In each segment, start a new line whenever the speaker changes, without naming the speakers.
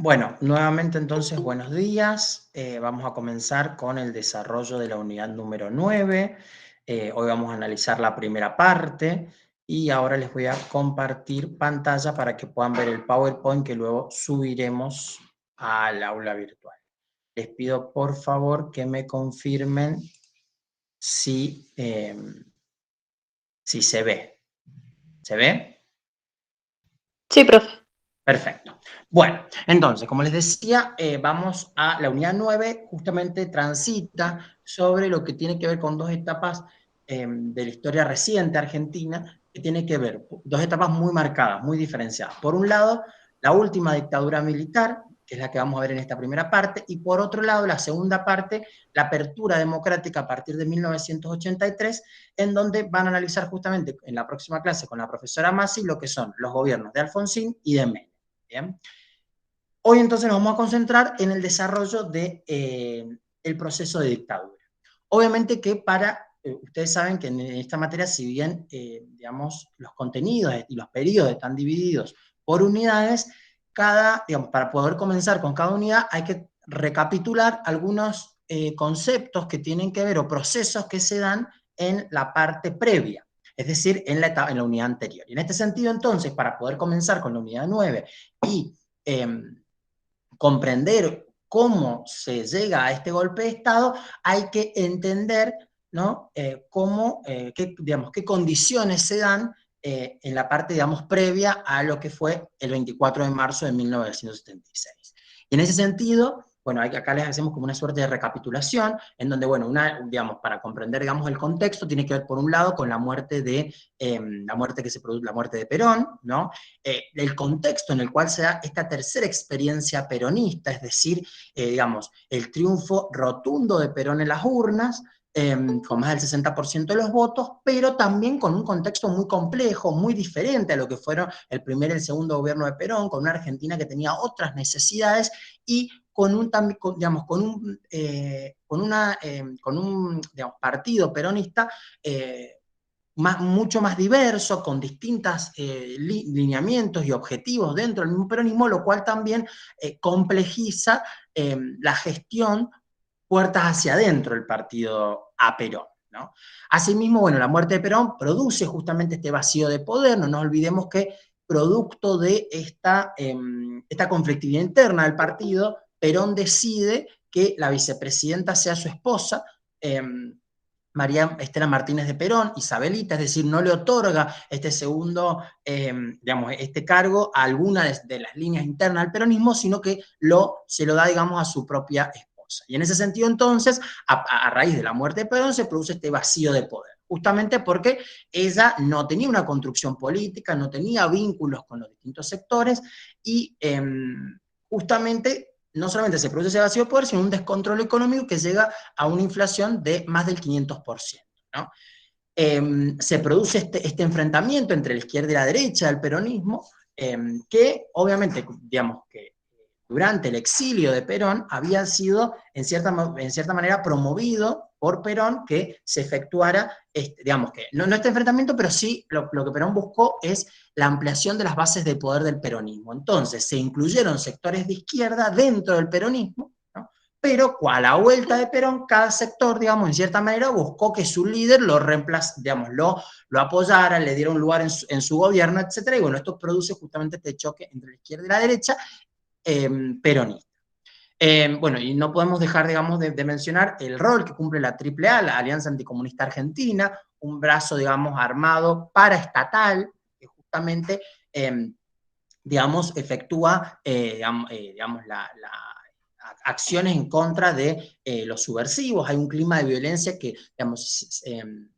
Bueno, nuevamente entonces buenos días. Vamos a comenzar con el desarrollo de la unidad número 9. Hoy vamos a analizar la primera parte y ahora les voy a compartir pantalla para que puedan ver el PowerPoint que luego subiremos al aula virtual. Les pido por favor que me confirmen si, si se ve. ¿Se ve?
Sí, profe.
Perfecto. Bueno, entonces, como les decía, vamos a la unidad 9, justamente transita sobre lo que tiene que ver con dos etapas de la historia reciente argentina, que tiene que ver, dos etapas muy marcadas, muy diferenciadas. Por un lado, la última dictadura militar, que es la que vamos a ver en esta primera parte, y por otro lado, la segunda parte, la apertura democrática a partir de 1983, en donde van a analizar justamente en la próxima clase con la profesora Masi lo que son los gobiernos de Alfonsín y de Menem. ¿Bien? Hoy entonces nos vamos a concentrar en el desarrollo de, el proceso de dictadura. Obviamente que ustedes saben que en esta materia, si bien, digamos, los contenidos y los periodos están divididos por unidades, digamos, para poder comenzar con cada unidad hay que recapitular algunos conceptos que tienen que ver o procesos que se dan en la parte previa, es decir, en la unidad anterior. Y en este sentido, entonces, para poder comenzar con la unidad 9 y comprender cómo se llega a este golpe de Estado, hay que entender, ¿no? Digamos, qué condiciones se dan en la parte, digamos, previa a lo que fue el 24 de marzo de 1976. Y en ese sentido, bueno, acá les hacemos como una suerte de recapitulación, en donde, bueno, digamos, para comprender, digamos, el contexto, tiene que ver, por un lado, con la muerte la muerte de Perón, ¿no? El contexto en el cual se da esta tercera experiencia peronista, es decir, digamos, el triunfo rotundo de Perón en las urnas, con más del 60% de los votos, pero también con un contexto muy complejo, muy diferente a lo que fueron el primer y el segundo gobierno de Perón, con una Argentina que tenía otras necesidades y con un, digamos, con un digamos, partido peronista mucho más diverso, con distintos lineamientos y objetivos dentro del mismo peronismo, lo cual también complejiza la gestión puertas hacia adentro del partido a Perón, ¿no? Asimismo, bueno, la muerte de Perón produce justamente este vacío de poder, no nos olvidemos que producto de esta conflictividad interna del partido, Perón decide que la vicepresidenta sea su esposa, eh, María Estela Martínez de Perón, Isabelita, es decir, no le otorga este segundo, digamos, este cargo a alguna de las líneas internas del peronismo, sino que se lo da, digamos, a su propia esposa. Y en ese sentido, entonces, a raíz de la muerte de Perón, se produce este vacío de poder, justamente porque ella no tenía una construcción política, no tenía vínculos con los distintos sectores, y justamente no solamente se produce ese vacío de poder, sino un descontrol económico que llega a una inflación de más del 500%, ¿no? Se produce este enfrentamiento entre la izquierda y la derecha del peronismo, que obviamente, digamos que durante el exilio de Perón había sido en cierta manera promovido por Perón que se efectuara, digamos que no este enfrentamiento, pero sí lo que Perón buscó es la ampliación de las bases de poder del peronismo. Entonces se incluyeron sectores de izquierda dentro del peronismo, ¿no? Pero a la vuelta de Perón, cada sector, digamos, en cierta manera buscó que su líder lo reemplazara, digamos, lo apoyara, le diera un lugar en su gobierno, etcétera. Y bueno, esto produce justamente este choque entre la izquierda y la derecha peronista. Bueno, y no podemos dejar, digamos, de mencionar el rol que cumple la AAA, la Alianza Anticomunista Argentina, un brazo, digamos, armado paraestatal, que justamente, digamos, efectúa, digamos, acciones en contra de los subversivos. Hay un clima de violencia que, digamos,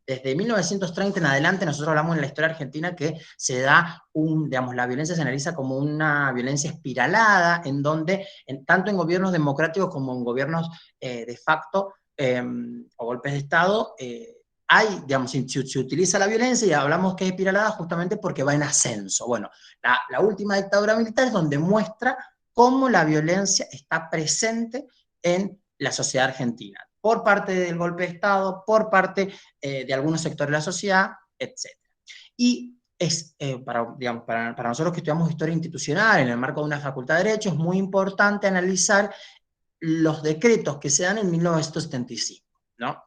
desde 1930 en adelante, nosotros hablamos en la historia argentina que se da digamos, la violencia se analiza como una violencia espiralada, en donde, tanto en gobiernos democráticos como en gobiernos de facto o golpes de Estado, digamos, se utiliza la violencia y hablamos que es espiralada justamente porque va en ascenso. Bueno, la última dictadura militar es donde muestra cómo la violencia está presente en la sociedad argentina, por parte del golpe de Estado, por parte de algunos sectores de la sociedad, etc. Y para nosotros que estudiamos historia institucional en el marco de una facultad de Derecho, es muy importante analizar los decretos que se dan en 1975, ¿no?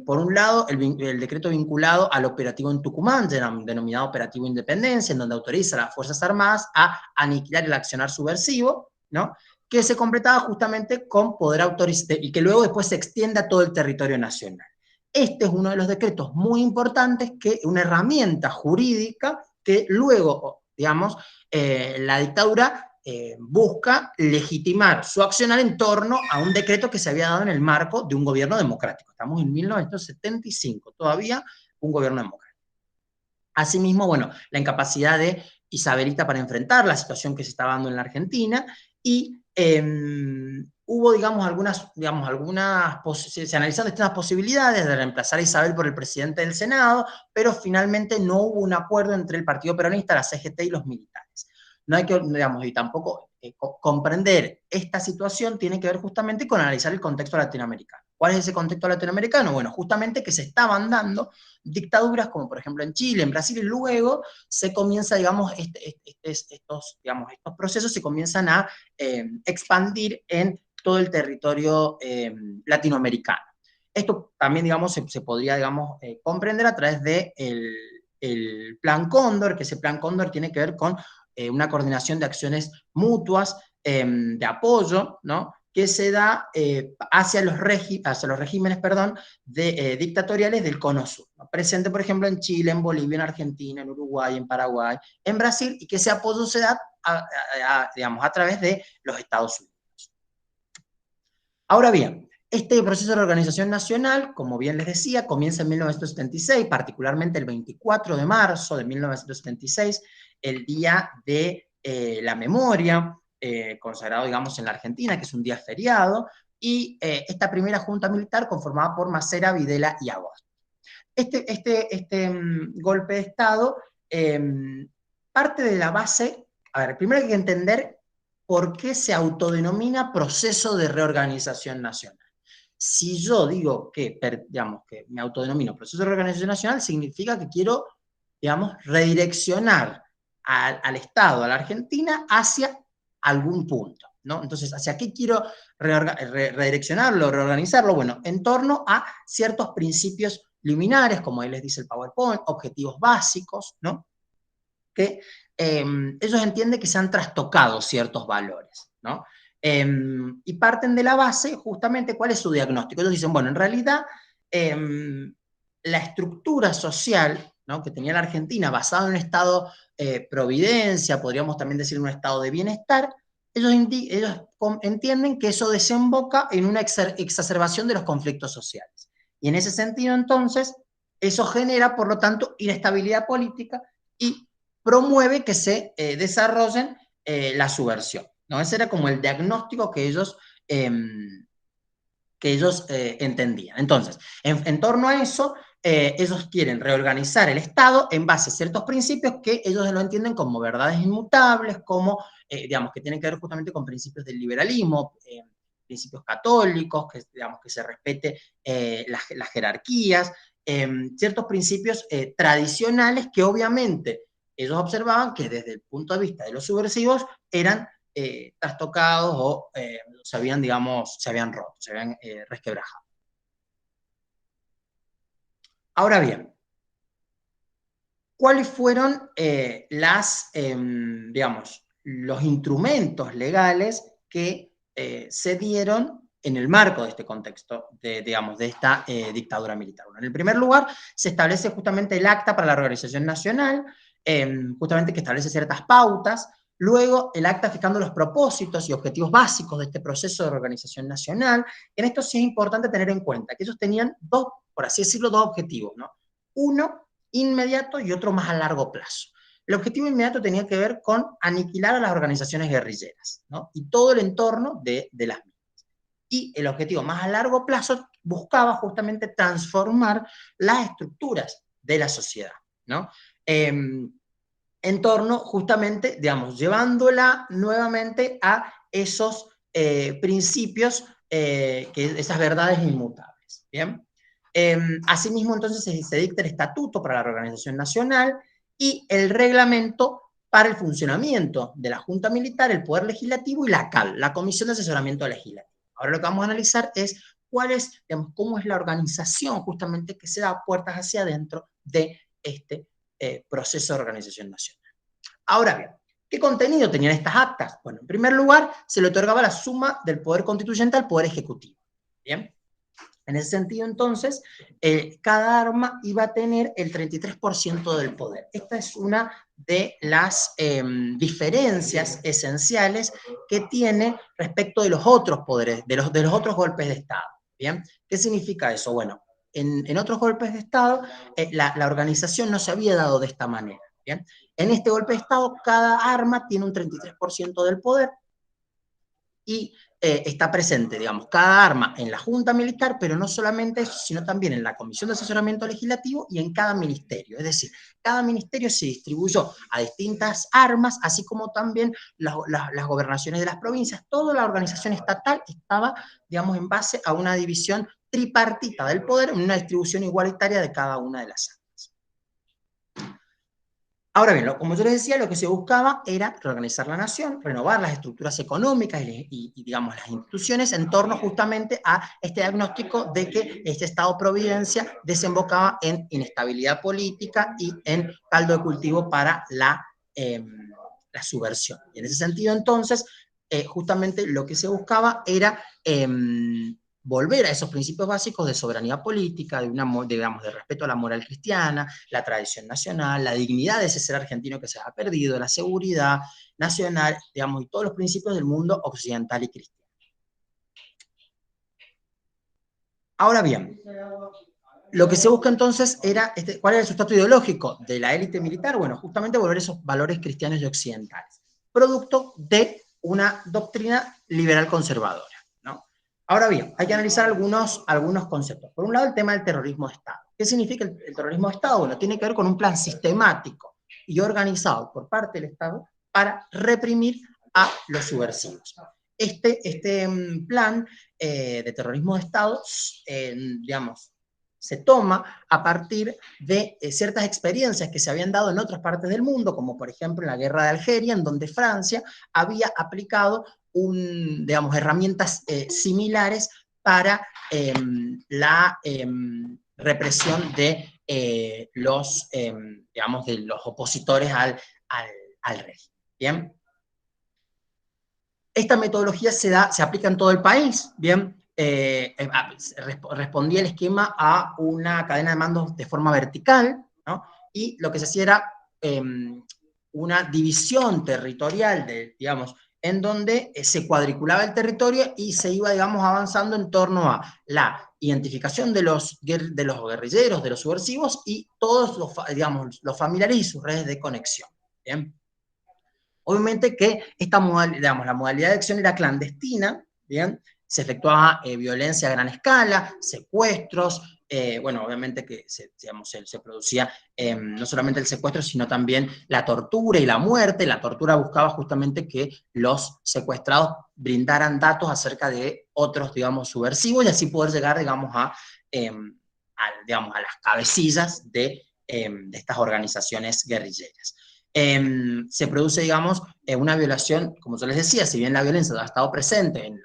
Por un lado, el decreto vinculado al operativo en Tucumán, denominado Operativo Independencia, en donde autoriza a las Fuerzas Armadas a aniquilar el accionar subversivo, ¿no? Que se completaba justamente con poder autorizar y que luego después se extiende a todo el territorio nacional. Este es uno de los decretos muy importantes, que una herramienta jurídica que luego, digamos, la dictadura busca legitimar su accionar en torno a un decreto que se había dado en el marco de un gobierno democrático. Estamos en 1975, todavía un gobierno democrático. Asimismo, bueno, la incapacidad de Isabelita para enfrentar la situación que se estaba dando en la Argentina, y hubo, se analizaron distintas posibilidades de reemplazar a Isabel por el presidente del Senado, pero finalmente no hubo un acuerdo entre el Partido Peronista, la CGT y los militares. No hay que, y tampoco comprender esta situación tiene que ver justamente con analizar el contexto latinoamericano. ¿Cuál es ese contexto latinoamericano? Bueno, justamente que se estaban dando dictaduras como por ejemplo en Chile, en Brasil, y luego se comienza, estos procesos se comienzan a expandir en todo el territorio latinoamericano. Esto también, se podría, comprender a través de el Plan Cóndor, que ese Plan Cóndor tiene que ver con una coordinación de acciones mutuas de apoyo, ¿no? Que se da hacia los regímenes dictatoriales del Cono Sur, ¿no? Presente, por ejemplo, en Chile, en Bolivia, en Argentina, en Uruguay, en Paraguay, en Brasil, y que ese apoyo se da a través de los Estados Unidos. Ahora bien, este proceso de reorganización nacional, como bien les decía, comienza en 1976, particularmente el 24 de marzo de 1976, el Día de la Memoria, consagrado, en la Argentina, que es un día feriado, y esta primera junta militar conformada por Macera, Videla y Agosto. Este golpe de Estado parte de la base. A ver, primero hay que entender por qué se autodenomina proceso de reorganización nacional. Si yo digo que me autodenomino proceso de reorganización nacional, significa que quiero, redireccionar al Estado, a la Argentina, hacia algún punto, ¿no? Entonces, ¿hacia qué quiero redireccionarlo, reorganizarlo? Bueno, en torno a ciertos principios liminares, como ahí les dice el PowerPoint, objetivos básicos, ¿no? Que ellos entienden que se han trastocado ciertos valores, ¿no? Y parten de la base, justamente, ¿cuál es su diagnóstico? Ellos dicen, bueno, en realidad, la estructura social, ¿no?, que tenía la Argentina, basada en un estado providencia, podríamos también decir un estado de bienestar, ellos entienden que eso desemboca en una exacerbación de los conflictos sociales. Y en ese sentido, entonces, eso genera, por lo tanto, inestabilidad política y promueve que se desarrollen la subversión, ¿no? Ese era como el diagnóstico que ellos entendían. Entonces, en torno a eso, ellos quieren reorganizar el Estado en base a ciertos principios que ellos lo entienden como verdades inmutables, como, que tienen que ver justamente con principios del liberalismo, principios católicos, que se respete las jerarquías, ciertos principios tradicionales que obviamente ellos observaban que desde el punto de vista de los subversivos eran trastocados o se habían roto, se habían resquebrajado. Ahora bien, ¿cuáles fueron los instrumentos legales que se dieron en el marco de este contexto, de esta dictadura militar? Bueno, en el primer lugar, se establece justamente el Acta para la Reorganización Nacional, justamente que establece ciertas pautas. Luego, el acta fijando los propósitos y objetivos básicos de este proceso de reorganización nacional. En esto sí es importante tener en cuenta que ellos tenían dos, por así decirlo, dos objetivos, ¿no? Uno inmediato y otro más a largo plazo. El objetivo inmediato tenía que ver con aniquilar a las organizaciones guerrilleras, ¿no?, y todo el entorno de las mismas. Y el objetivo más a largo plazo buscaba justamente transformar las estructuras de la sociedad, ¿no? En torno justamente, llevándola nuevamente a esos principios, esas verdades inmutables, ¿bien? Asimismo, entonces, se dicta el Estatuto para la Reorganización Nacional, y el reglamento para el funcionamiento de la Junta Militar, el Poder Legislativo y la CAL, la Comisión de Asesoramiento Legislativo. Ahora lo que vamos a analizar es cuál es, digamos, cómo es la organización justamente que se da puertas hacia adentro de este proceso de organización nacional. Ahora bien, ¿qué contenido tenían estas actas? Bueno, en primer lugar, se le otorgaba la suma del poder constituyente al poder ejecutivo. ¿Bien? En ese sentido, entonces, cada arma iba a tener el 33% del poder. Esta es una de las diferencias esenciales que tiene respecto de los otros poderes, de los otros golpes de Estado. ¿Bien? ¿Qué significa eso? Bueno, en otros golpes de Estado, la organización no se había dado de esta manera. ¿Bien? En este golpe de Estado, cada arma tiene un 33% del poder y está presente, digamos, cada arma en la Junta Militar, pero no solamente eso, sino también en la Comisión de Asesoramiento Legislativo y en cada ministerio. Es decir, cada ministerio se distribuyó a distintas armas, así como también las gobernaciones de las provincias. Toda la organización estatal estaba, digamos, en base a una división tripartita del poder, en una distribución igualitaria de cada una de las armas. Ahora bien, como yo les decía, lo que se buscaba era reorganizar la nación, renovar las estructuras económicas digamos, las instituciones en torno justamente a este diagnóstico de que este Estado-providencia desembocaba en inestabilidad política y en caldo de cultivo para la subversión. Y en ese sentido, entonces, justamente lo que se buscaba era volver a esos principios básicos de soberanía política, digamos, de respeto a la moral cristiana, la tradición nacional, la dignidad de ese ser argentino que se ha perdido, la seguridad nacional, digamos, y todos los principios del mundo occidental y cristiano. Ahora bien, lo que se busca entonces era, ¿cuál era el sustrato ideológico de la élite militar? Bueno, justamente volver esos valores cristianos y occidentales, producto de una doctrina liberal conservadora. Ahora bien, hay que analizar algunos conceptos. Por un lado, el tema del terrorismo de Estado. ¿Qué significa el terrorismo de Estado? Bueno, tiene que ver con un plan sistemático y organizado por parte del Estado para reprimir a los subversivos. Este plan de terrorismo de Estado, digamos, se toma a partir de ciertas experiencias que se habían dado en otras partes del mundo, como por ejemplo en la guerra de Algeria, en donde Francia había aplicado digamos, herramientas similares para la represión de digamos, de los opositores al régimen. ¿Bien? Esta metodología se aplica en todo el país, ¿bien? Respondía el esquema a una cadena de mandos de forma vertical, ¿no? Y lo que se hacía era una división territorial, digamos, en donde se cuadriculaba el territorio y se iba, digamos, avanzando en torno a la identificación de los guerrilleros, de los subversivos y todos digamos, los familiares y sus redes de conexión. ¿Bien? Obviamente que esta digamos, la modalidad de acción era clandestina, ¿bien? Se efectuaba violencia a gran escala, secuestros, bueno, obviamente que se producía no solamente el secuestro, sino también la tortura y la muerte. La tortura buscaba justamente que los secuestrados brindaran datos acerca de otros, digamos, subversivos y así poder llegar, digamos, digamos, a las cabecillas de estas organizaciones guerrilleras. Se produce, digamos, una violación, como yo les decía, si bien la violencia ha estado presente en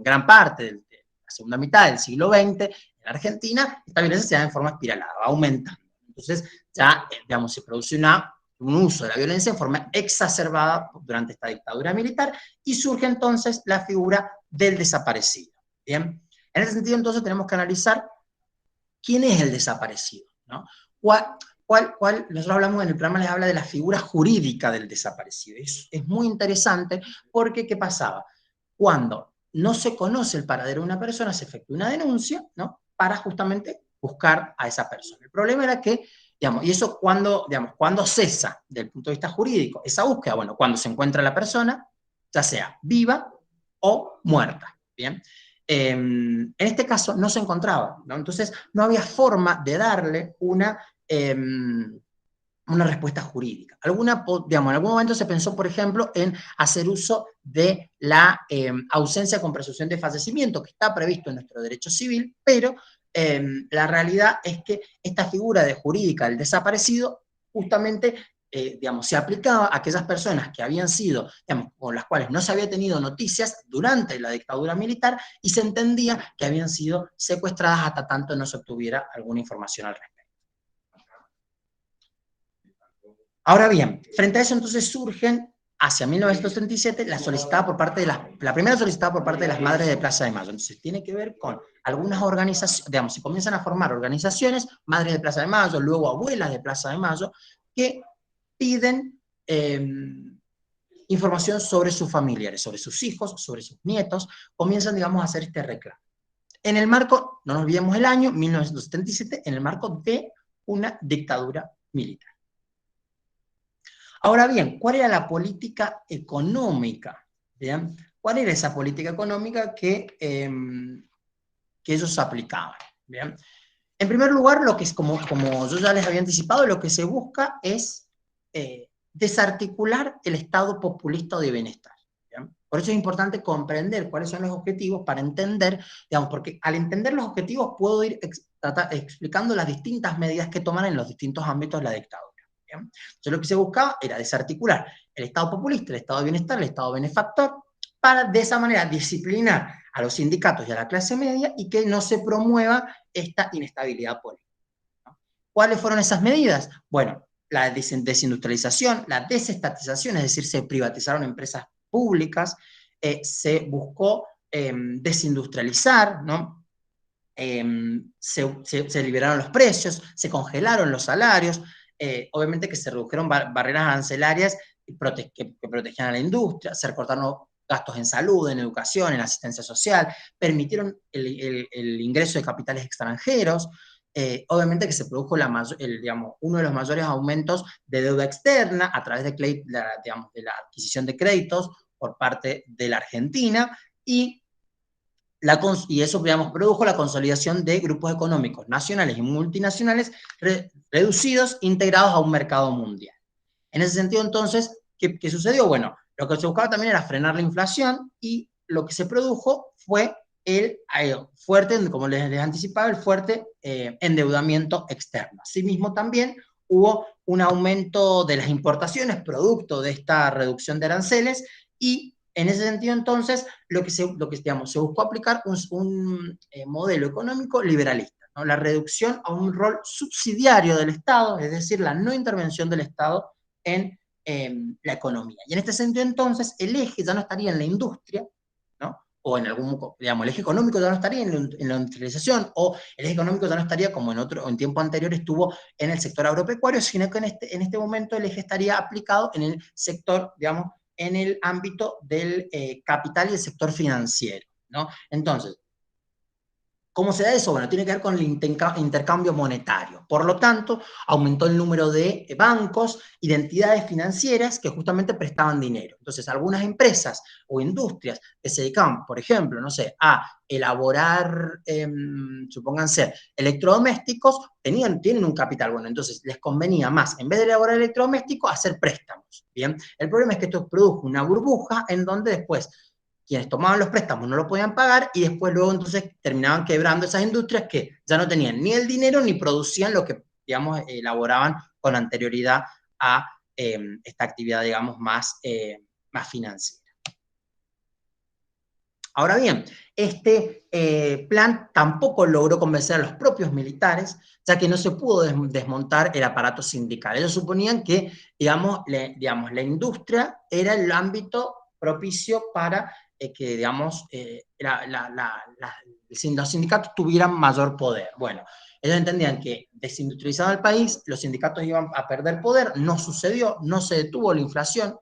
gran parte de la segunda mitad del siglo XX, en Argentina, esta violencia se da en forma espiralada, va aumentando. Entonces, ya, digamos, se produce un uso de la violencia en forma exacerbada durante esta dictadura militar y surge entonces la figura del desaparecido. ¿Bien? En ese sentido, entonces, tenemos que analizar quién es el desaparecido, ¿no? Nosotros hablamos en el programa, les habla de la figura jurídica del desaparecido. Es muy interesante porque, ¿qué pasaba? Cuando no se conoce el paradero de una persona, se efectúa una denuncia, ¿no? Para justamente buscar a esa persona. El problema era que, digamos, y eso cuando cesa desde el punto de vista jurídico, esa búsqueda, bueno, cuando se encuentra la persona, ya sea viva o muerta, ¿bien? En este caso no se encontraba, ¿no? Entonces no había forma de darle una respuesta jurídica. Digamos, en algún momento se pensó, por ejemplo, en hacer uso de la ausencia con presunción de fallecimiento, que está previsto en nuestro derecho civil, pero la realidad es que esta figura jurídica del desaparecido justamente digamos, se aplicaba a aquellas personas que habían sido, digamos, con las cuales no se había tenido noticias durante la dictadura militar y se entendía que habían sido secuestradas hasta tanto no se obtuviera alguna información al respecto. Ahora bien, frente a eso entonces surgen hacia 1937 la solicitada por parte de la primera solicitada por parte de las madres de Plaza de Mayo. Entonces tiene que ver con algunas organizaciones, digamos, se comienzan a formar organizaciones, madres de Plaza de Mayo, luego abuelas de Plaza de Mayo, que piden información sobre sus familiares, sobre sus hijos, sobre sus nietos, comienzan, digamos, a hacer este reclamo. En el marco, no nos olvidemos el año, 1977, en el marco de una dictadura militar. Ahora bien, ¿cuál era la política económica? ¿Bien? ¿Cuál era esa política económica que ellos aplicaban? ¿Bien? En primer lugar, lo que es, como yo ya les había anticipado, lo que se busca es desarticular el Estado populista o de bienestar. ¿Bien? Por eso es importante comprender cuáles son los objetivos para entender, digamos, porque al entender los objetivos puedo ir explicando las distintas medidas que toman en los distintos ámbitos de la dictadura. ¿Bien? Entonces lo que se buscaba era desarticular el Estado populista, el Estado de bienestar, el Estado benefactor, para de esa manera disciplinar a los sindicatos y a la clase media y que no se promueva esta inestabilidad política. ¿Cuáles fueron esas medidas? Bueno, la desindustrialización, la desestatización, es decir, se privatizaron empresas públicas, se buscó desindustrializar, ¿no? Se liberaron los precios, se congelaron los salarios, obviamente que se redujeron barreras arancelarias que protegían a la industria, se recortaron gastos en salud, en educación, en asistencia social, permitieron el ingreso de capitales extranjeros, obviamente que se produjo digamos, uno de los mayores aumentos de deuda externa a través de la adquisición de créditos por parte de la Argentina, y eso, digamos, produjo la consolidación de grupos económicos nacionales y multinacionales reducidos, integrados a un mercado mundial. En ese sentido, entonces, ¿qué sucedió? Bueno, lo que se buscaba también era frenar la inflación, y lo que se produjo fue el fuerte, como les anticipaba, el fuerte endeudamiento externo. Asimismo, también hubo un aumento de las importaciones producto de esta reducción de aranceles, y en ese sentido, entonces, digamos, se buscó aplicar un modelo económico liberalista, ¿no? La reducción a un rol subsidiario del Estado, es decir, la no intervención del Estado en la economía. Y en este sentido, entonces, el eje ya no estaría en la industria, ¿no? O en digamos, el eje económico ya no estaría en la industrialización, o el eje económico ya no estaría, como en tiempo anterior estuvo, en el sector agropecuario, sino que en este momento el eje estaría aplicado en el sector, digamos, en el ámbito del capital y el sector financiero, ¿no? Entonces, ¿cómo se da eso? Bueno, tiene que ver con el intercambio monetario. Por lo tanto, aumentó el número de bancos y de entidades financieras que justamente prestaban dinero. Entonces, algunas empresas o industrias que se dedicaban, por ejemplo, no sé, a elaborar, supónganse, electrodomésticos, tienen un capital. Bueno, entonces les convenía más, en vez de elaborar electrodomésticos, hacer préstamos. ¿Bien? El problema es que esto produjo una burbuja en donde después quienes tomaban los préstamos no lo podían pagar, y después luego entonces terminaban quebrando esas industrias que ya no tenían ni el dinero ni producían lo que, digamos, elaboraban con anterioridad a esta actividad, digamos, más financiera. Ahora bien, este plan tampoco logró convencer a los propios militares, ya que no se pudo desmontar el aparato sindical. Ellos suponían que, digamos, la industria era el ámbito propicio para que, digamos, los sindicatos tuvieran mayor poder. Bueno, ellos entendían que desindustrializado el país, los sindicatos iban a perder poder. No sucedió, no se detuvo la inflación,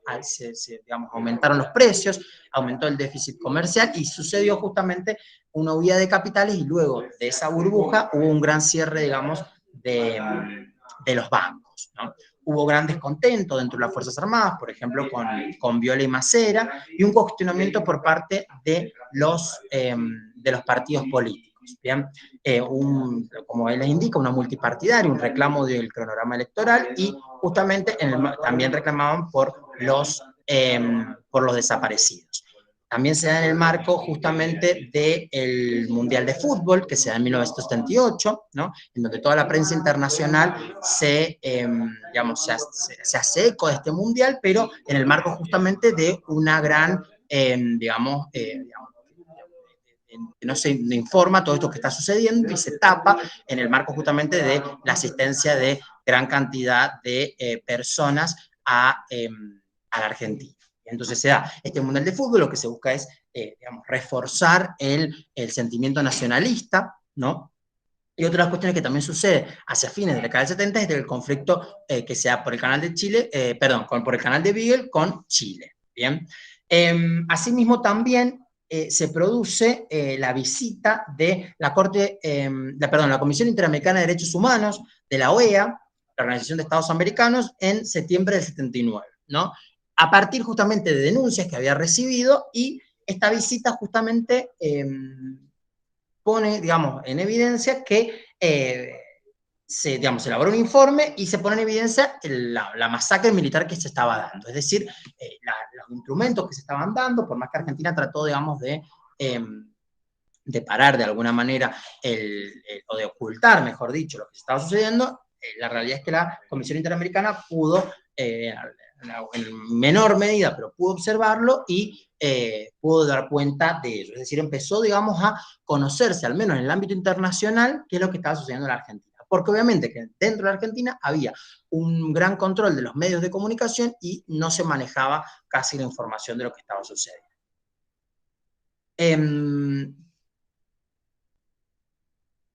digamos, aumentaron los precios, aumentó el déficit comercial, y sucedió justamente una huida de capitales, y luego de esa burbuja hubo un gran cierre, digamos, de los bancos, ¿no? Hubo gran descontento dentro de las Fuerzas Armadas, por ejemplo, con Viola y Macera, y un cuestionamiento por parte de los partidos políticos. ¿Bien? Como él les indica, una multipartidaria, un reclamo del cronograma electoral, y justamente también reclamaban por los desaparecidos. también se da en el marco justamente del Mundial de Fútbol, que se da en 1978, ¿no? En donde toda la prensa internacional digamos, se hace eco de este Mundial, pero en el marco justamente de una gran, digamos, no se informa todo esto que está sucediendo y se tapa en el marco justamente de la asistencia de gran cantidad de personas a la Argentina. Entonces se da este Mundial de Fútbol, lo que se busca es, digamos, reforzar el sentimiento nacionalista, ¿no? Y otra de las cuestiones que también sucede hacia fines de la década del 70 es el conflicto que se da por el canal de Chile, por el canal de Beagle con Chile, ¿bien? Asimismo también se produce la visita de la la Comisión Interamericana de Derechos Humanos, de la OEA, la Organización de Estados Americanos, en septiembre del 79, ¿no? A partir justamente de denuncias que había recibido, y esta visita justamente pone, digamos, en evidencia que se elaboró un informe y se pone en evidencia la masacre militar que se estaba dando. Es decir, los instrumentos que se estaban dando, por más que Argentina trató, digamos, de parar de alguna manera o de ocultar, mejor dicho, lo que estaba sucediendo, la realidad es que la Comisión Interamericana pudo, en menor medida, pero pudo observarlo y pudo dar cuenta de ello. Es decir, empezó, digamos, a conocerse, al menos en el ámbito internacional, qué es lo que estaba sucediendo en la Argentina. Porque obviamente que dentro de la Argentina había un gran control de los medios de comunicación y no se manejaba casi la información de lo que estaba sucediendo.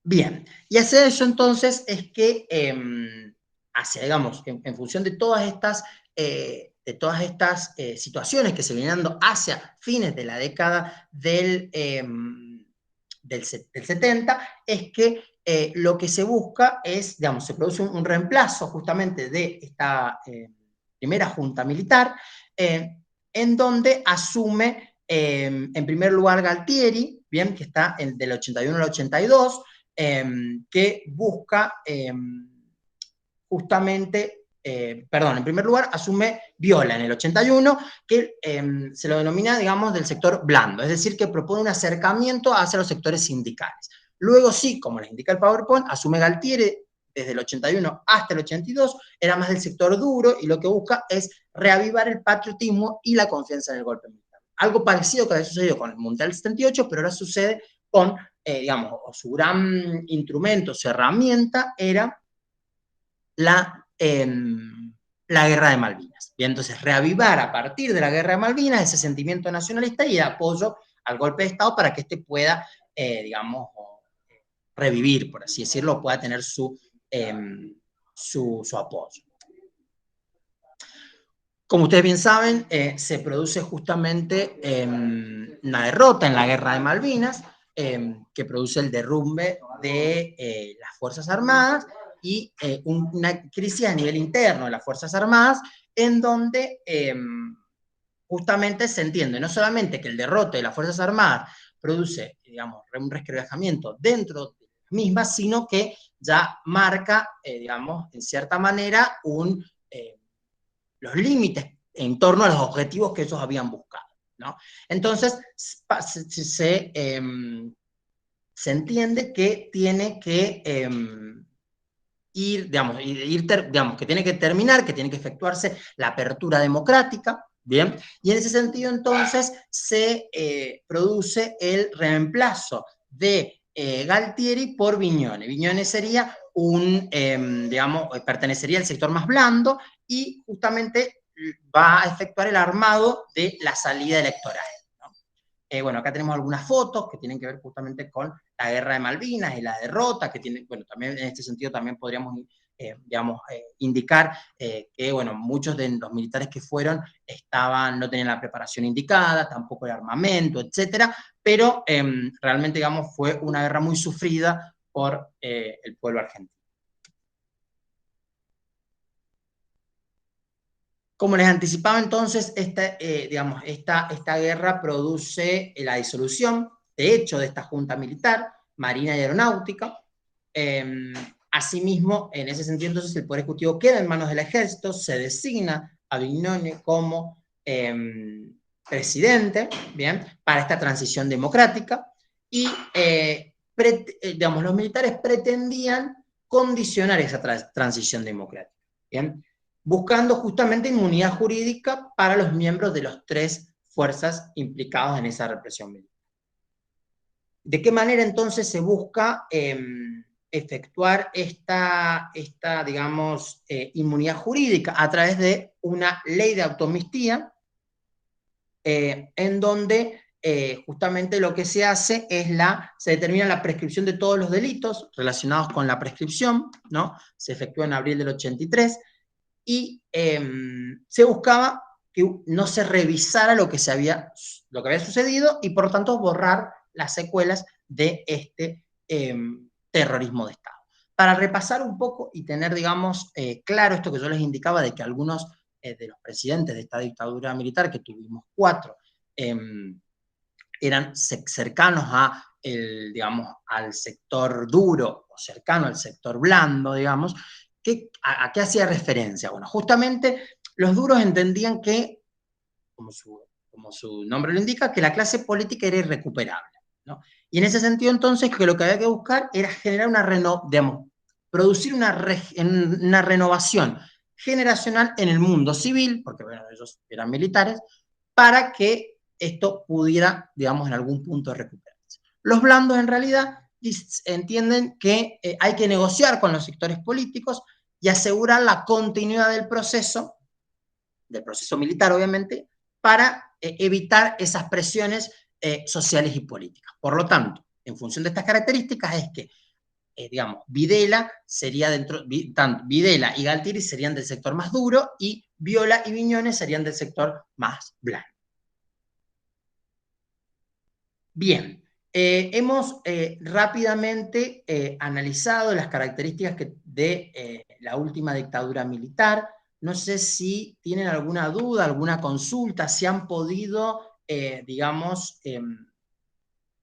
Bien, y hacia eso entonces es que, digamos, en función de todas estas situaciones que se vienen dando hacia fines de la década del 70, es que lo que se busca es, digamos, se produce un reemplazo justamente de esta primera junta militar, en donde asume, en primer lugar, Galtieri, bien, que está del 81 al 82, que busca justamente, en primer lugar asume Viola en el 81, que se lo denomina, digamos, del sector blando, es decir, que propone un acercamiento hacia los sectores sindicales. Luego sí, como les indica el PowerPoint, asume Galtieri desde el 81 hasta el 82, era más del sector duro y lo que busca es reavivar el patriotismo y la confianza en el golpe militar. Algo parecido que había sucedido con el Mundial 78, pero ahora sucede con, digamos, su gran instrumento, su herramienta era la guerra de Malvinas. Y entonces reavivar a partir de la guerra de Malvinas ese sentimiento nacionalista y de apoyo al golpe de Estado para que éste pueda, digamos, revivir, por así decirlo, pueda tener su apoyo. Como ustedes bien saben, se produce justamente una derrota en la guerra de Malvinas, que produce el derrumbe de las Fuerzas Armadas y una crisis a nivel interno de las Fuerzas Armadas, en donde justamente se entiende no solamente que el derrote de las Fuerzas Armadas produce, digamos, un resquebrajamiento dentro de las mismas, sino que ya marca, digamos, en cierta manera, los límites en torno a los objetivos que ellos habían buscado, ¿no? Entonces, se entiende que tiene que digamos, que tiene que terminar, que tiene que efectuarse la apertura democrática, ¿bien? Y en ese sentido, entonces, se produce el reemplazo de Galtieri por Viñones. Viñones sería digamos, pertenecería al sector más blando y justamente va a efectuar el armado de la salida electoral. Bueno, acá tenemos algunas fotos que tienen que ver justamente con la guerra de Malvinas y la derrota, que tiene, bueno, también en este sentido también podríamos, digamos, indicar que, bueno, muchos de los militares que fueron no tenían la preparación indicada, tampoco el armamento, etcétera, pero realmente, digamos, fue una guerra muy sufrida por el pueblo argentino. Como les anticipaba entonces, esta guerra produce la disolución, de hecho, de esta junta militar, marina y aeronáutica. Asimismo, en ese sentido, entonces, el Poder Ejecutivo queda en manos del Ejército, se designa a Vignone como presidente, ¿bien?, para esta transición democrática, y digamos, los militares pretendían condicionar esa transición democrática, ¿bien?, buscando justamente inmunidad jurídica para los miembros de las tres fuerzas implicadas en esa represión militar. ¿De qué manera entonces se busca efectuar esta digamos, inmunidad jurídica? A través de una ley de autoamnistía, en donde justamente lo que se hace es se determina la prescripción de todos los delitos relacionados con la prescripción, ¿no? Se efectúa en abril del 83, y se buscaba que no se revisara lo que había sucedido, y por lo tanto borrar las secuelas de este terrorismo de Estado. Para repasar un poco y tener, digamos, claro esto que yo les indicaba, de que algunos de los presidentes de esta dictadura militar, que tuvimos 4, eran cercanos digamos, al sector duro, o cercano al sector blando, digamos. ¿A qué hacía referencia? Bueno, justamente los duros entendían que, como su nombre lo indica, que la clase política era irrecuperable, ¿no? Y en ese sentido, entonces, que lo que había que buscar era generar producir una renovación generacional en el mundo civil, porque bueno, ellos eran militares, para que esto pudiera, digamos, en algún punto recuperarse. Los blandos, en realidad, entienden que hay que negociar con los sectores políticos y asegurar la continuidad del proceso militar, obviamente, para evitar esas presiones sociales y políticas. Por lo tanto, en función de estas características es que, digamos, Videla y Galtieri serían del sector más duro, y Viola y Viñones serían del sector más blando. Bien, hemos rápidamente analizado las características de la última dictadura militar. No sé si tienen alguna duda, alguna consulta, si han podido, digamos,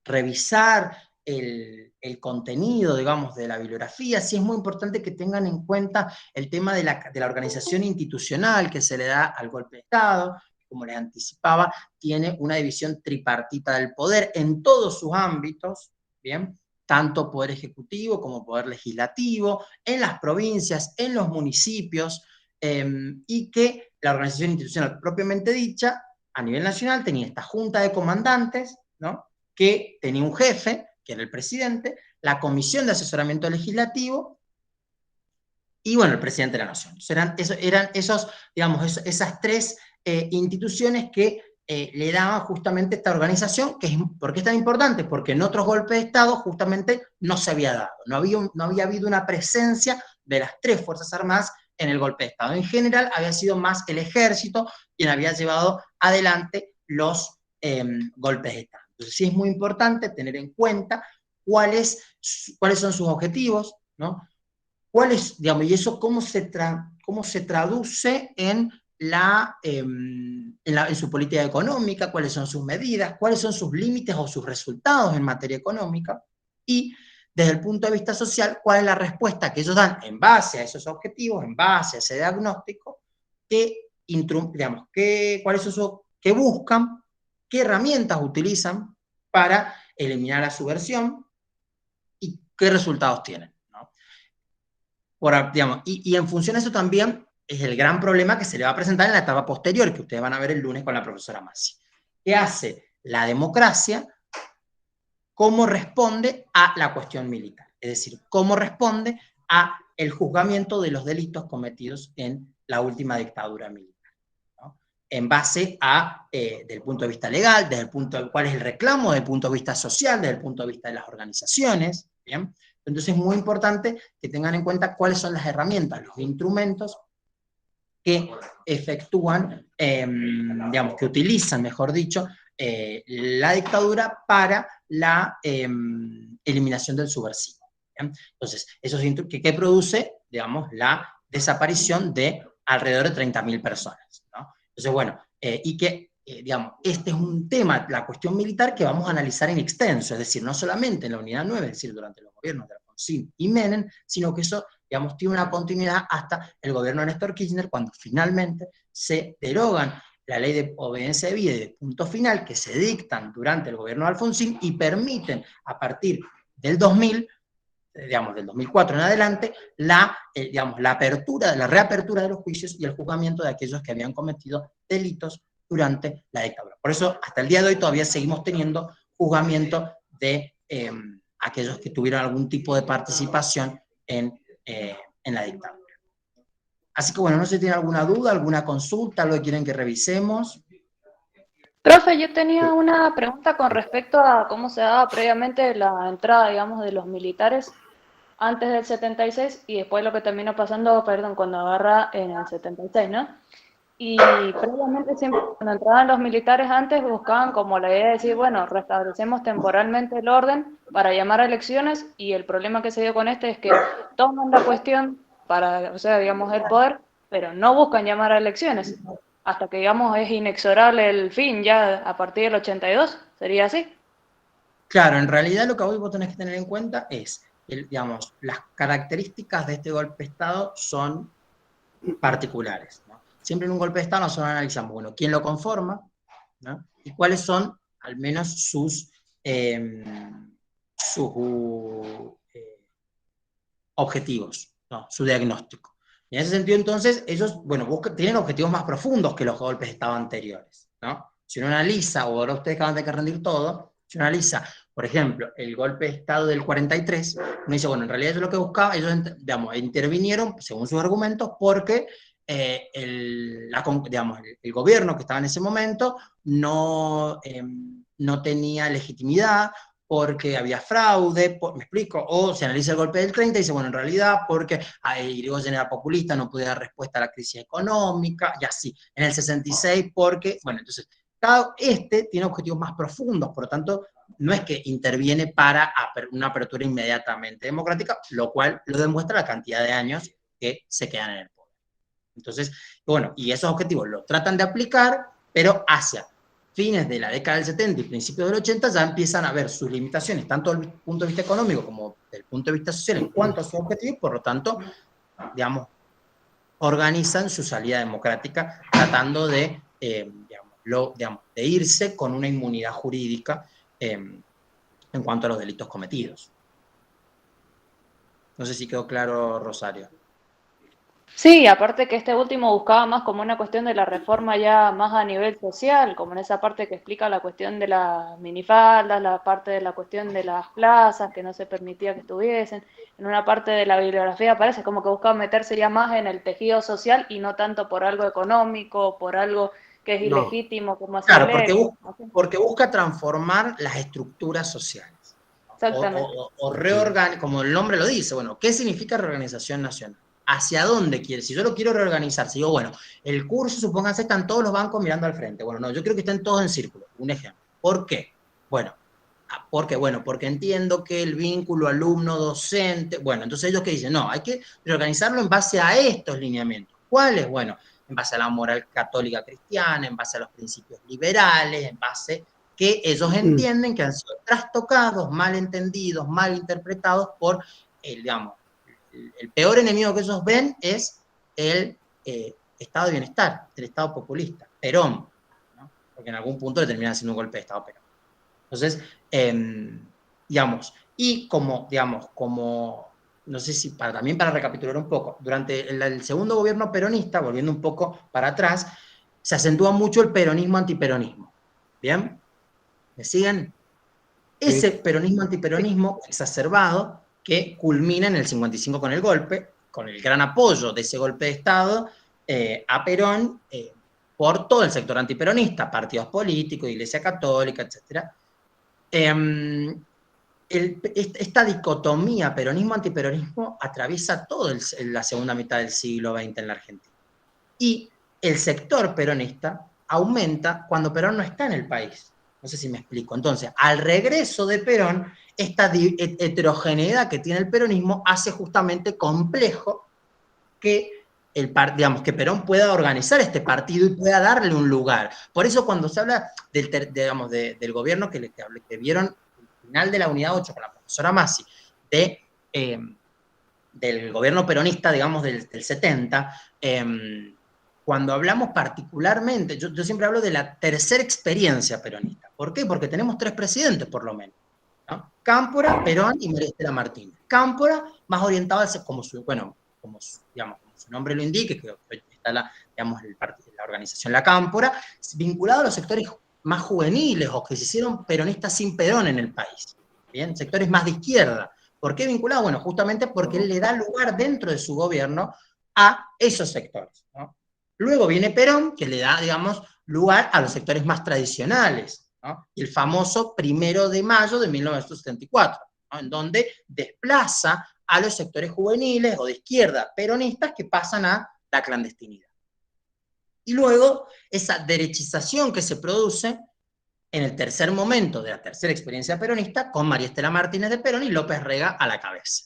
revisar el contenido, digamos, de la bibliografía. Sí, es muy importante que tengan en cuenta el tema de la organización institucional que se le da al golpe de Estado. Como les anticipaba, tiene una división tripartita del poder en todos sus ámbitos, ¿bien?, tanto poder ejecutivo como poder legislativo, en las provincias, en los municipios, y que la organización institucional propiamente dicha, a nivel nacional, tenía esta junta de comandantes, ¿no?, que tenía un jefe, que era el presidente, la comisión de asesoramiento legislativo, y bueno, el presidente de la nación. Eran esos, digamos, esas tres instituciones que le daban justamente esta organización. ¿Por qué es tan importante? Porque en otros golpes de Estado justamente no se había dado, no había habido una presencia de las tres Fuerzas Armadas en el golpe de Estado. En general había sido más el ejército quien había llevado adelante los golpes de Estado. Entonces sí es muy importante tener en cuenta cuáles son sus objetivos, ¿no? Digamos, y eso cómo se traduce en su política económica, cuáles son sus medidas, cuáles son sus límites o sus resultados en materia económica, y desde el punto de vista social, cuál es la respuesta que ellos dan en base a esos objetivos, en base a ese diagnóstico, digamos, cuáles son qué buscan, qué herramientas utilizan para eliminar la subversión y qué resultados tienen. Digamos, y en función de eso también es el gran problema que se le va a presentar en la etapa posterior, que ustedes van a ver el lunes con la profesora Massi. ¿Qué hace la democracia? ¿Cómo responde a la cuestión militar? Es decir, ¿cómo responde a el juzgamiento de los delitos cometidos en la última dictadura militar, ¿no? En base a, desde el punto de vista legal, cuál es el reclamo, desde el punto de vista social, desde el punto de vista de las organizaciones, ¿bien? Entonces es muy importante que tengan en cuenta cuáles son las herramientas, los instrumentos que efectúan, digamos, que utilizan, mejor dicho, la dictadura para la eliminación del subversivo. ¿Bien? Entonces, ¿qué produce? Digamos, la desaparición de alrededor de 30.000 personas, ¿no? Entonces, bueno, y que, digamos, este es un tema, la cuestión militar, que vamos a analizar en extenso, es decir, no solamente en la Unidad 9, es decir, durante los gobiernos de Alfonsín y Menem, sino que eso, digamos, tiene una continuidad hasta el gobierno de Néstor Kirchner, cuando finalmente se derogan la ley de obediencia debida y de punto final, que se dictan durante el gobierno de Alfonsín y permiten a partir del 2000, digamos, del 2004 en adelante, digamos, la reapertura de los juicios y el juzgamiento de aquellos que habían cometido delitos durante la dictadura. Por eso, hasta el día de hoy todavía seguimos teniendo juzgamiento de aquellos que tuvieron algún tipo de participación en la dictadura. Así que bueno, no sé si tienen alguna duda, alguna consulta, algo que quieren que revisemos.
Profe, yo tenía una pregunta con respecto a cómo se daba previamente la entrada, digamos, de los militares antes del 76 y después lo que terminó pasando, perdón, cuando agarra en el 76, ¿no? Y previamente siempre cuando entraban los militares antes buscaban como la idea de decir, bueno, restablecemos temporalmente el orden para llamar a elecciones y el problema que se dio con este es que toman la cuestión para, o sea, digamos, el poder, pero no buscan llamar a elecciones hasta que, digamos, es inexorable el fin ya a partir del 82, ¿sería así?
Claro, en realidad lo que hoy vos tenés que tener en cuenta es, digamos, las características de este golpe de Estado son particulares, ¿no? Siempre en un golpe de Estado nosotros analizamos, bueno, quién lo conforma, ¿no? Y cuáles son, al menos, sus objetivos, ¿no? Su diagnóstico. Y en ese sentido, entonces, ellos, bueno, tienen objetivos más profundos que los golpes de Estado anteriores, ¿no? Si uno analiza, o ahora ustedes acaban de que rendir todo, si uno analiza, por ejemplo, el golpe de Estado del 43, uno dice, bueno, en realidad ellos lo que buscaban, ellos, digamos, intervinieron, según sus argumentos, porque digamos, el gobierno que estaba en ese momento no tenía legitimidad, porque había fraude, me explico, o se analiza el golpe del 30 y dice, bueno, en realidad porque Irigoyen era populista, no podía dar respuesta a la crisis económica, y así. En el 66 porque, bueno, entonces, tiene objetivos más profundos, por lo tanto, no es que interviene para una apertura inmediatamente democrática, lo cual lo demuestra la cantidad de años que se quedan en el poder. Entonces, bueno, y esos objetivos los tratan de aplicar, pero hacia fines de la década del 70 y principios del 80 ya empiezan a ver sus limitaciones, tanto desde el punto de vista económico como desde el punto de vista social en cuanto a sus objetivos, por lo tanto, digamos, organizan su salida democrática tratando de, de irse con una inmunidad jurídica en cuanto a los delitos cometidos. No sé si quedó claro, Rosario.
Sí, aparte que este último buscaba más como una cuestión de la reforma ya más a nivel social, como en esa parte que explica la cuestión de las minifaldas, la parte de la cuestión de las plazas, que no se permitía que estuviesen, en una parte de la bibliografía parece como que buscaba meterse ya más en el tejido social y no tanto por algo económico, por algo que es
No,
ilegítimo como hacer
claro,
ley.
porque busca transformar las estructuras sociales,
Exactamente.
o reorganizar, como el nombre lo dice, bueno, ¿qué significa reorganización nacional? ¿Hacia dónde quiere? Si yo lo quiero reorganizar, si digo, bueno, el curso, supónganse, están todos los bancos mirando al frente. Bueno, no, yo quiero que estén todos en círculo. Un ejemplo. ¿Por qué? Bueno, porque entiendo que el vínculo alumno-docente, bueno, entonces ellos que dicen, no, hay que reorganizarlo en base a estos lineamientos. ¿Cuáles? Bueno, en base a la moral católica cristiana, en base a los principios liberales, en base que ellos entienden que han sido trastocados, mal entendidos, mal interpretados por, digamos, el peor enemigo que ellos ven es el estado de bienestar, el estado populista, Perón, ¿no? Porque en algún punto le terminan haciendo un golpe de estado Perón. Entonces, digamos, y como, no sé si también para recapitular un poco, durante el segundo gobierno peronista, volviendo un poco para atrás, se acentúa mucho el peronismo-antiperonismo. ¿Bien? ¿Me siguen? Ese peronismo-antiperonismo exacerbado que culmina en el 55 con el golpe, con el gran apoyo de ese golpe de Estado a Perón por todo el sector antiperonista, partidos políticos, Iglesia Católica, etc. Esta dicotomía peronismo-antiperonismo atraviesa toda la segunda mitad del siglo XX en la Argentina. Y el sector peronista aumenta cuando Perón no está en el país. No sé si me explico. Entonces, al regreso de Perón, esta heterogeneidad que tiene el peronismo hace justamente complejo que que Perón pueda organizar este partido y pueda darle un lugar. Por eso cuando se habla del gobierno que vieron el final de la Unidad 8 con la profesora Massi, del gobierno peronista, digamos, del 70, cuando hablamos particularmente, yo siempre hablo de la tercera experiencia peronista. ¿Por qué? Porque tenemos 3 presidentes, por lo menos, ¿no? Cámpora, Perón y María Estela Martínez. Cámpora, más orientado como su nombre lo indique, que está la organización La Cámpora, vinculado a los sectores más juveniles o que se hicieron peronistas sin Perón en el país, ¿bien? Sectores más de izquierda. ¿Por qué vinculado? Bueno, justamente porque él le da lugar dentro de su gobierno a esos sectores, ¿no? Luego viene Perón, que le da, digamos, lugar a los sectores más tradicionales, ¿no? Y el famoso 1 de mayo de 1974, ¿no? En donde desplaza a los sectores juveniles o de izquierda peronistas que pasan a la clandestinidad. Y luego, esa derechización que se produce en el tercer momento de la tercera experiencia peronista, con María Estela Martínez de Perón y López Rega a la cabeza,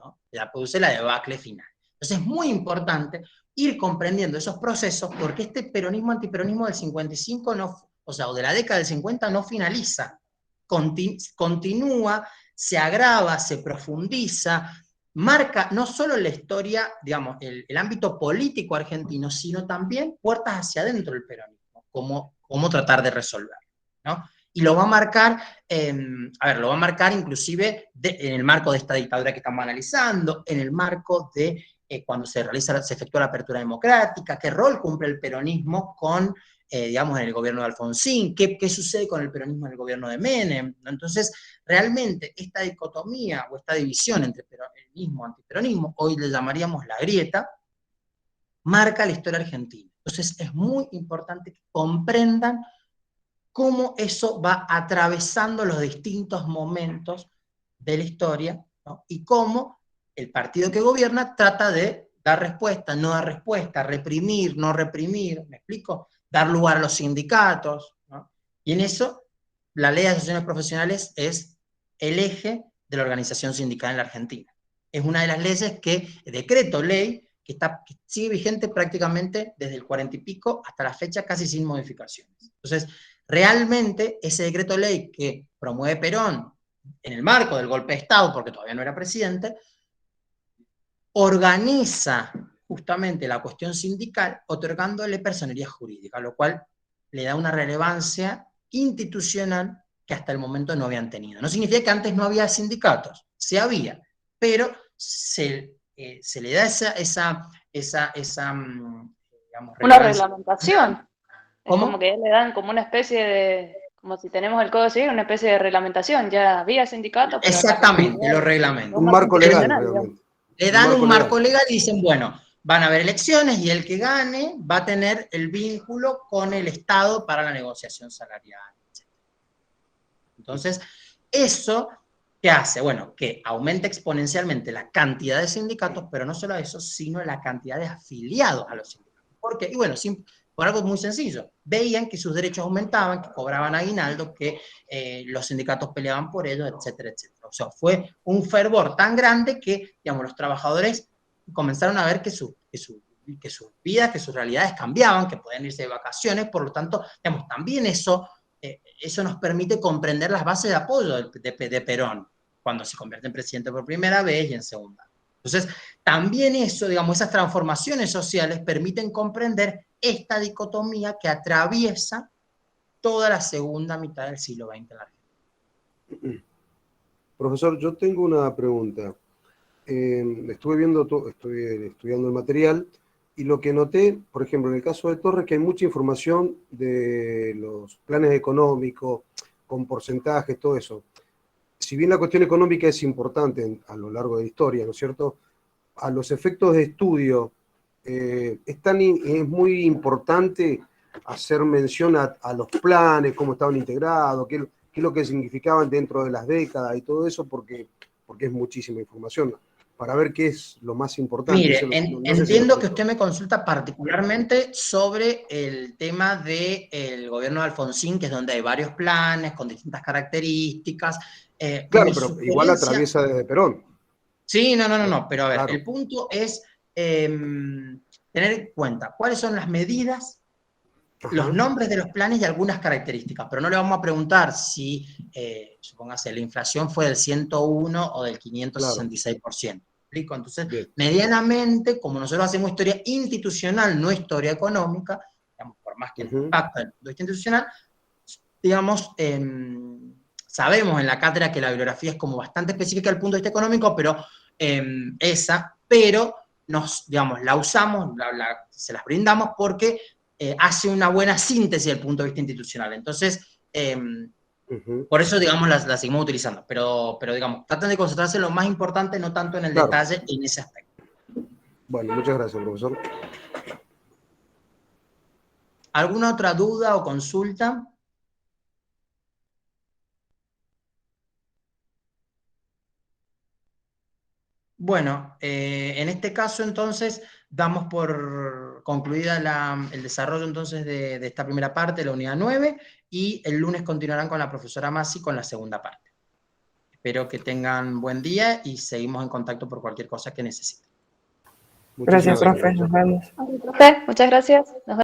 ¿no? La produce la debacle final. Entonces es muy importante ir comprendiendo esos procesos, porque este antiperonismo del 55, o de la década del 50 no finaliza, continúa, se agrava, se profundiza, marca no solo la historia, digamos, el ámbito político argentino, sino también puertas hacia adentro del peronismo, cómo tratar de resolver, ¿no? Y lo va a marcar, lo va a marcar inclusive en el marco de esta dictadura que estamos analizando, en el marco de cuando se efectúa la apertura democrática, qué rol cumple el peronismo en el gobierno de Alfonsín, qué sucede con el peronismo en el gobierno de Menem, ¿no? Entonces, realmente esta dicotomía o esta división entre peronismo y antiperonismo, hoy le llamaríamos la grieta, marca la historia argentina. Entonces, es muy importante que comprendan cómo eso va atravesando los distintos momentos de la historia, ¿no? Y cómo el partido que gobierna trata de dar respuesta, no dar respuesta, reprimir, no reprimir, ¿me explico? Dar lugar a los sindicatos, ¿no? Y en eso, la ley de asociaciones profesionales es el eje de la organización sindical en la Argentina. Es una de las leyes decreto ley, que sigue vigente prácticamente desde el 40 y pico hasta la fecha, casi sin modificaciones. Entonces, realmente ese decreto ley que promueve Perón en el marco del golpe de Estado, porque todavía no era presidente, organiza justamente la cuestión sindical otorgándole personería jurídica, lo cual le da una relevancia institucional que hasta el momento no habían tenido. No significa que antes no había sindicatos, sí había, pero se le da esa digamos,
Una
relevancia.
reglamentación. Es como
¿Cómo?
que le dan como una especie de, como si tenemos el Código Civil, una especie de reglamentación. Ya había sindicato, pero ahora
Exactamente, lo reglamentan.
Un
más
marco legal,
institucional, digamos.
realmente.
Le dan un marco legal y dicen, bueno, van a haber elecciones y el que gane va a tener el vínculo con el Estado para la negociación salarial, etc. Entonces, ¿eso qué hace? Bueno, que aumenta exponencialmente la cantidad de sindicatos, pero no solo eso, sino la cantidad de afiliados a los sindicatos. ¿Por qué? Y bueno, por algo muy sencillo. Veían que sus derechos aumentaban, que cobraban aguinaldo, que los sindicatos peleaban por ellos, etcétera, etcétera. O sea, fue un fervor tan grande que, digamos, los trabajadores comenzaron a ver que sus vidas, que sus realidades cambiaban, que podían irse de vacaciones, por lo tanto, digamos, también eso nos permite comprender las bases de apoyo de Perón, cuando se convierte en presidente por primera vez y en segunda. Entonces, también eso, digamos, esas transformaciones sociales permiten comprender esta dicotomía que atraviesa toda la segunda mitad del siglo XX en la Argentina.
Profesor, yo tengo una pregunta. Estuve estudiando el material y lo que noté, por ejemplo, en el caso de Torres, que hay mucha información de los planes económicos, con porcentajes, todo eso. Si bien la cuestión económica es importante a lo largo de la historia, ¿no es cierto? A los efectos de estudio, es muy importante hacer mención a los planes, cómo estaban integrados, qué es lo que significaban dentro de las décadas y todo eso, porque es muchísima información, para ver qué es lo más importante.
Mire, entiendo que usted me consulta particularmente sobre el tema del gobierno de Alfonsín, que es donde hay varios planes con distintas características.
Claro, pero igual atraviesa desde Perón.
Sí, no, pero a ver,
claro.
El punto es tener en cuenta cuáles son las medidas, los nombres de los planes y algunas características, pero no le vamos a preguntar si, supóngase, la inflación fue del 101 o del 566%. Claro. explico? Entonces,
Bien.
medianamente, como nosotros hacemos historia institucional, no historia económica, digamos, por más que el impacto del punto de vista institucional, digamos, sabemos en la cátedra que la bibliografía es como bastante específica del punto de vista económico, pero digamos, la usamos, se las brindamos porque hace una buena síntesis del punto de vista institucional. Entonces, por eso, digamos, la seguimos utilizando. Pero, digamos, tratan de concentrarse en lo más importante, no tanto en el detalle en ese aspecto.
Bueno, muchas gracias, profesor.
¿Alguna otra duda o consulta? Bueno, en este caso entonces damos por concluida el desarrollo entonces de esta primera parte, de la unidad 9, y el lunes continuarán con la profesora Masi con la segunda parte. Espero que tengan buen día y seguimos en contacto por cualquier cosa que necesiten.
Gracias, profe. Nos vemos.
Profe, muchas gracias. Nos vemos.